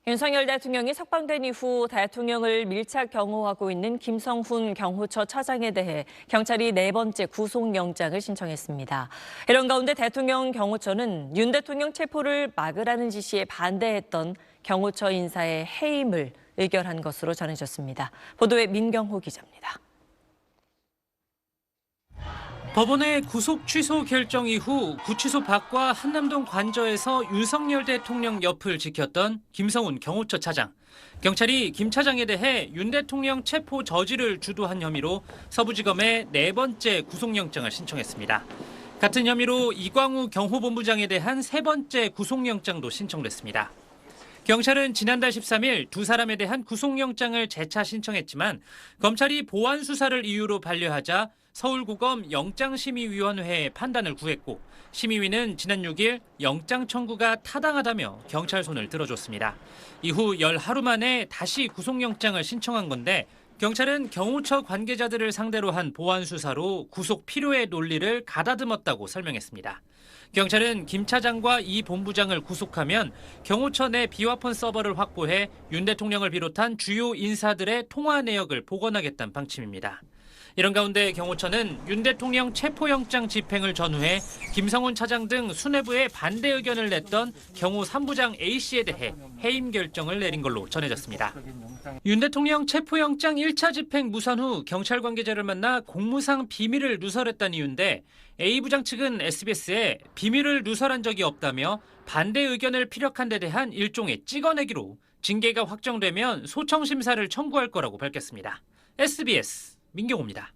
윤석열 대통령이 석방된 이후 대통령을 밀착 경호하고 있는 김성훈 경호처 차장에 대해 경찰이 네 번째 구속영장을 신청했습니다. 이런 가운데 대통령 경호처는 윤 대통령 체포를 막으라는 지시에 반대했던 경호처 인사의 해임을 의결한 것으로 전해졌습니다. 보도에 민경호 기자입니다. 법원의 구속 취소 결정 이후 구치소 밖과 한남동 관저에서 윤석열 대통령 옆을 지켰던 김성훈 경호처 차장. 경찰이 김 차장에 대해 윤 대통령 체포 저지를 주도한 혐의로 서부지검에 네 번째 구속영장을 신청했습니다. 같은 혐의로 이광우 경호본부장에 대한 세 번째 구속영장도 신청됐습니다. 경찰은 지난달 13일 두 사람에 대한 구속영장을 재차 신청했지만 검찰이 보안 수사를 이유로 반려하자 서울고검 영장심의위원회의 판단을 구했고 심의위는 지난 6일 영장 청구가 타당하다며 경찰 손을 들어줬습니다. 이후 열 하루 만에 다시 구속영장을 신청한 건데 경찰은 경호처 관계자들을 상대로 한 보안 수사로 구속 필요의 논리를 가다듬었다고 설명했습니다. 경찰은 김 차장과 이 본부장을 구속하면 경호처 내 비화폰 서버를 확보해 윤 대통령을 비롯한 주요 인사들의 통화 내역을 복원하겠다는 방침입니다. 이런 가운데 경호처는 윤 대통령 체포영장 집행을 전후해 김성훈 차장 등 수뇌부에 반대 의견을 냈던 경호 3부장 A씨에 대해 해임 결정을 내린 걸로 전해졌습니다. 윤 대통령 체포영장 1차 집행 무산 후 경찰 관계자를 만나 공무상 비밀을 누설했다는 이유인데 A부장 측은 SBS에 비밀을 누설한 적이 없다며 반대 의견을 피력한 데 대한 일종의 찍어내기로 징계가 확정되면 소청 심사를 청구할 거라고 밝혔습니다. SBS 민경호입니다.